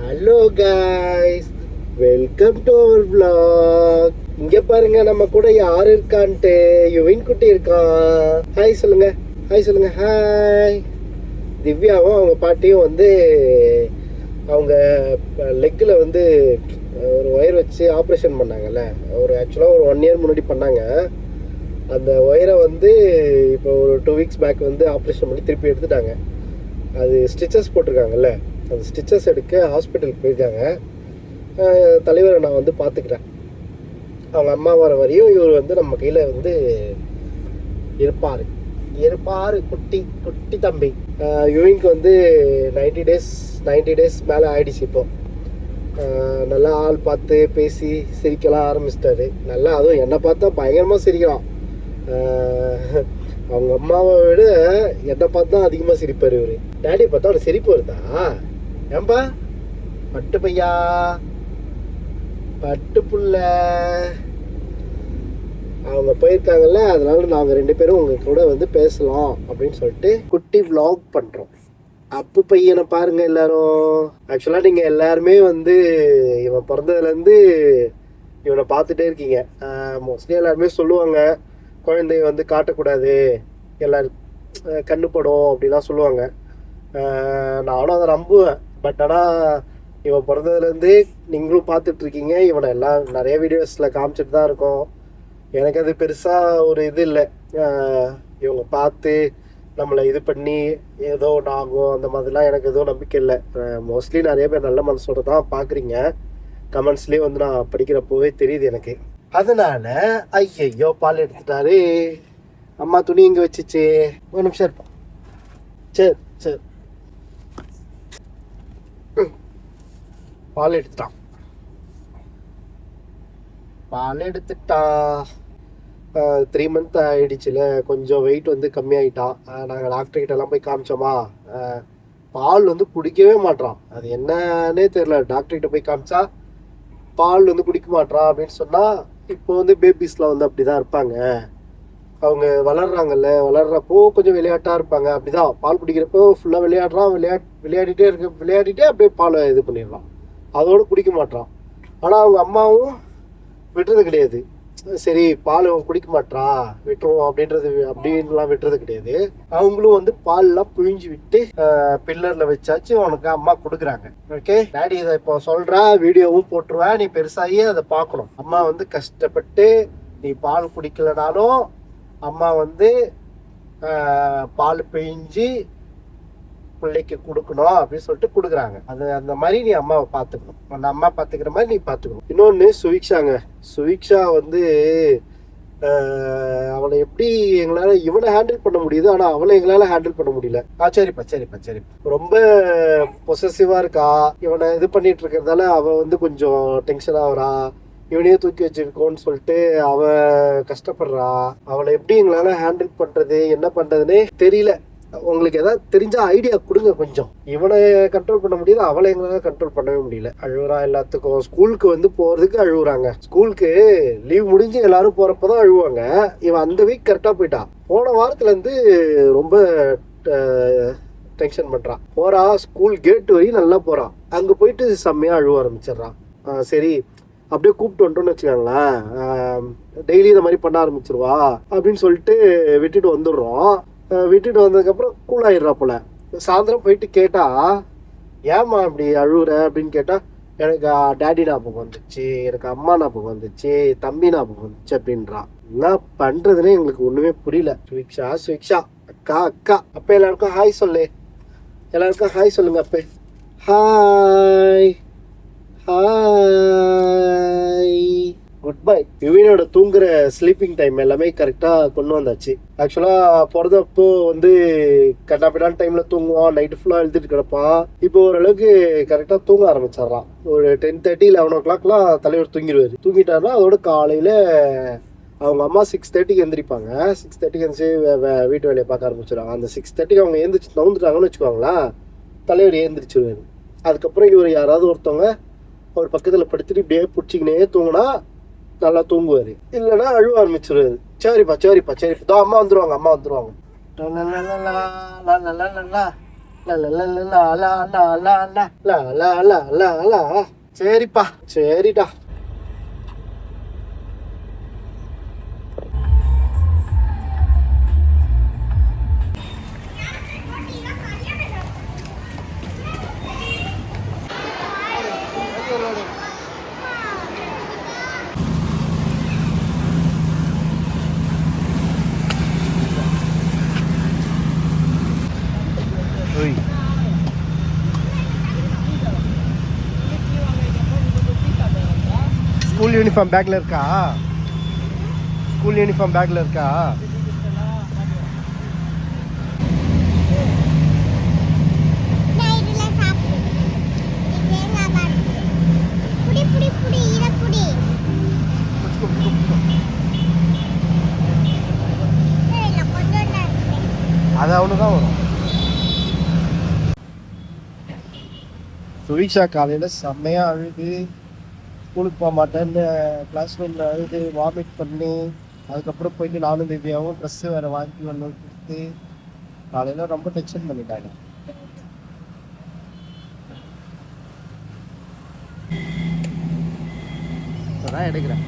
Hello guys, welcome to our vlog. இங்க பாருங்க நம்ம கூட யார் இருக்கான்ட்டு. யுவின் குட்டி இருக்கான். ஹாய் சொல்லுங்க, ஹாய் சொல்லுங்க, ஹாய். திவ்யாவும் அவங்க பாட்டியும் அவங்க லெக்கில் ஒரு ஒயர் வச்சு ஆப்ரேஷன் பண்ணாங்கல்ல. ஆக்சுவலாக ஒரு 1 இயர் முன்னாடி பண்ணாங்க. அந்த ஒயரை இப்போ ஒரு 2 வீக்ஸ் பேக் ஆப்ரேஷன் பண்ணி திருப்பி எடுத்துட்டாங்க. அது ஸ்டிச்சஸ் போட்டிருக்காங்கல்ல, அந்த ஸ்டிச்சஸ் எடுக்க ஹாஸ்பிட்டலுக்கு போயிருக்காங்க. தலைவரை நான் பார்த்துக்கிறேன். அவங்க அம்மா வர வரையும் இவர் நம்ம கையில் இருப்பார். குட்டி குட்டி தம்பி. யுவின்க்கு 90 டேஸ் மேலே ஆயிடுச்சு. இப்போ நல்லா ஆள் பார்த்து பேசி சிரிக்கலாம் ஆரம்பிச்சிட்டாரு. நல்லா, அதுவும் என்னை பார்த்தா பயங்கரமாக சிரிக்கலாம். அவங்க அம்மாவை விட என்னை பார்த்தா அதிகமாக சிரிப்பார் இவர். டேடியை பார்த்தா அவருக்கு சிரிப்பு வருதா? ஏன்பா பட்டு பையா, பட்டு புள்ள. அவங்க போயிருக்காங்கல்ல, அதனால நாங்கள் 2 பேரும் உங்க கூட பேசலாம் அப்படின்னு சொல்லிட்டு குட்டி vlog பண்ணுறோம். அப்பு பையனை பாருங்க எல்லாரும். ஆக்சுவலாக நீங்கள் எல்லாருமே இவன் பிறந்ததுலேருந்து இவனை பார்த்துட்டே இருக்கீங்க. மோஸ்ட்லி எல்லாருமே சொல்லுவாங்க, குழந்தைய காட்டக்கூடாது, எல்லாரும் கண்ணுப்படும் அப்படிலாம் சொல்லுவாங்க. நானும் அதை நம்புவேன். பட் ஆனால் இவன் பிறந்ததுலேருந்து நீங்களும் பார்த்துட்ருக்கீங்க. இவனை எல்லாம் நிறைய வீடியோஸில் காமிச்சிட்டு தான் இருக்கோம். எனக்கு அது பெருசாக ஒரு இது இல்லை. இவங்க பார்த்து நம்மளை இது பண்ணி ஏதோ ஒன்று ஆகும் அந்த மாதிரிலாம் எனக்கு எதுவும் நம்பிக்கை இல்லை. மோஸ்ட்லி நிறைய பேர் நல்ல மனசோட தான் பார்க்குறீங்க. கமெண்ட்ஸ்லேயே நான் படிக்கிறப்போவே தெரியுது எனக்கு. அதனால் ஐயோ பால் எடுத்துட்டாரு. அம்மா துணி இங்கே வச்சிச்சு. ஒரு நிமிஷம் இருப்போம். சரி சரி, பால் எடுத்துட்டான். 3 மந்த் ஆகிடுச்சுல, கொஞ்சம் வெயிட் கம்மியாயிட்டான். நாங்கள் டாக்டர்கிட்டலாம் போய் காமிச்சோமா, பால் குடிக்கவே மாட்றான். அது என்னன்னே தெரில. டாக்டர்கிட்ட போய் காமிச்சா பால் குடிக்க மாட்றான் அப்படின்னு சொன்னால், இப்போ பேபிஸ்லாம் அப்படி தான் இருப்பாங்க. அவங்க வளர்றாங்கல்ல, வளர்றப்போ கொஞ்சம் விளையாட்டாக இருப்பாங்க. அப்படி தான் பால் குடிக்கிறப்போ ஃபுல்லாக விளையாடுறான். விளையாடிட்டே அப்படியே பாலை இது பண்ணிடுறான். அதோடு குடிக்க மாட்டான். ஆனால் அவங்க அம்மாவும் விட்டுறது கிடையாது. சரி பால் குடிக்க மாட்டா விட்டுருவோம் அப்படின்லாம் விட்டுறது கிடையாது. அவங்களும் பால்லாம் பிழிஞ்சு விட்டு பில்லரில் வச்சாச்சு அவனுக்கு அம்மா கொடுக்குறாங்க. ஓகே டாடி, இதை இப்போ சொல்கிறா, வீடியோவும் போட்டுருவேன், நீ பெருசாகி அதை பார்க்கணும். அம்மா கஷ்டப்பட்டு நீ பால் குடிக்கலனாலும் அம்மா பால் பிழிஞ்சு பிள்ளைக்கு கொடுக்கணும் அப்படின்னு சொல்லிட்டு கொடுக்குறாங்க. அது அந்த மாதிரி நீ அம்மாவை பார்த்துக்கணும். அந்த அம்மா பார்த்துக்கிற மாதிரி நீ பார்த்துக்கணும். இன்னொன்று சுவிக்ஷாங்க. சுவிக்ஷா அவளை எப்படி எங்களால் இவனை ஹேண்டில் பண்ண முடியுது, ஆனால் அவளை எங்களால் ஹேண்டில் பண்ண முடியல. சரிப்பா. ரொம்ப பொசசிவாக இருக்கா. இவனை இது பண்ணிட்டு இருக்கிறதால அவள் கொஞ்சம் டென்ஷன் ஆகுறா. இவனையே தூக்கி வச்சிருக்கோன்னு சொல்லிட்டு அவ கஷ்டப்படுறா. அவளை எப்படி எங்களால் ஹேண்டில் பண்ணுறது, என்ன பண்ணுறதுன்னே தெரியல. உங்களுக்கு ஏதாவது தெரிஞ்சா ஐடியா கொடுங்க கொஞ்சம். இவனை கண்ட்ரோல் பண்ண முடியாது, அவளை எங்களால் கண்ட்ரோல் பண்ணவே முடியல. அழுவுறா எல்லாத்துக்கும். ஸ்கூலுக்கு போகிறதுக்கு அழுவுறாங்க. ஸ்கூலுக்கு லீவ் முடிஞ்சு எல்லாரும் போகிறப்பதான் அழுவாங்க. இவன் அந்த வீக் கரெக்டாக போயிட்டான். போன வாரத்துலேருந்து ரொம்ப டென்ஷன் பண்ணுறான். போகிறா, ஸ்கூல் கேட் வரையும் நல்லா போகிறான். அங்கே போயிட்டு செம்மையாக அழுவ ஆரம்பிச்சிடுறான். சரி அப்படியே கூப்பிட்டு வந்துட்டோன்னு வச்சுக்காங்களேன், டெய்லி இந்த மாதிரி பண்ண ஆரம்பிச்சிருவா அப்படின்னு சொல்லிட்டு விட்டுட்டு வந்துடுறோம். விட்டுட்டு வந்ததுக்கப்புறம் கூலாயிடுறா போல. சாயந்தரம் போயிட்டு கேட்டா, ஏம்மா இப்படி அழுகுற அப்படின்னு கேட்டால், எனக்கு டேடி ஞாபகம் வந்துச்சு, எனக்கு அம்மா ஞாபகம் வந்துச்சு, தம்பி ஞாபகம் வந்துச்சு அப்படின்றான். என்ன பண்ணுறதுன்னே எங்களுக்கு ஒன்றுமே புரியல. சுவிக்ஷா அக்கா. அப்போ எல்லாருக்கும் ஹாய் சொல்லு. எல்லாருக்கும் ஹாய் சொல்லுங்க. அப்போ ஹாய். Good bye. யுவினோட தூங்குற ஸ்லீப்பிங் டைம் எல்லாமே கரெக்டாக கொண்டு வந்தாச்சு. ஆக்சுவலாக பிறந்தப்போ கட்டாப்பிடான டைமில் தூங்குவான். நைட்டு ஃபுல்லாக எழுதிட்டு கிடப்பான். இப்போ ஓரளவுக்கு கரெக்டாக தூங்க ஆரம்பிச்சிட்றான். ஒரு 10:30, 11 o'clockலாம் தலைவர் தூங்கிடுவார். தூங்கிட்டாருன்னா அதோட காலையில் அவங்க அம்மா 6:30க்கு எழுந்திரிப்பாங்க. 6:30க்கு எழுந்திரிச்சு வீட்டு வேலையை பார்க்க ஆரம்பிச்சிடுவாங்க. அந்த 6:30க்கு அவங்க எழுந்திரிச்சு நவுந்துட்டாங்கன்னு வச்சுக்கோங்களேன், தலைவர் எழுந்திரிச்சிருவார். அதுக்கப்புறம் இவர் யாராவது ஒருத்தவங்க ஒரு பக்கத்தில் படுத்துட்டு இப்படியே பிடிச்சிக்கினே தூங்கினா நல்லா தூங்குவார். இல்லைன்னா அழுவ ஆரம்பிச்சிருவாரு. சரிப்பா. அம்மா வந்துருவாங்க. சரிப்பா சரிடா. ஸ்கூல் யூனிஃபார்ம் பேக்ல இருக்கா? ஸ்கூல் யூனிஃபார்ம் பேக்ல இருக்கா? அது அவனுதான் வரும். சுவிஷா காலையில் செம்மையாக அழுது, ஸ்கூலுக்கு போக மாட்டேன்னு கிளாஸ் ரூமில் அழுது வாமிட் பண்ணி, அதுக்கப்புறம் போயிட்டு நானும் திவ்யாவும் ட்ரெஸ்ஸு வேறு வாங்கி வந்து கொடுத்து காலையில் ரொம்ப டென்ஷன் பண்ணிட்டாங்க. இப்போதான் எடுக்கிறேன்.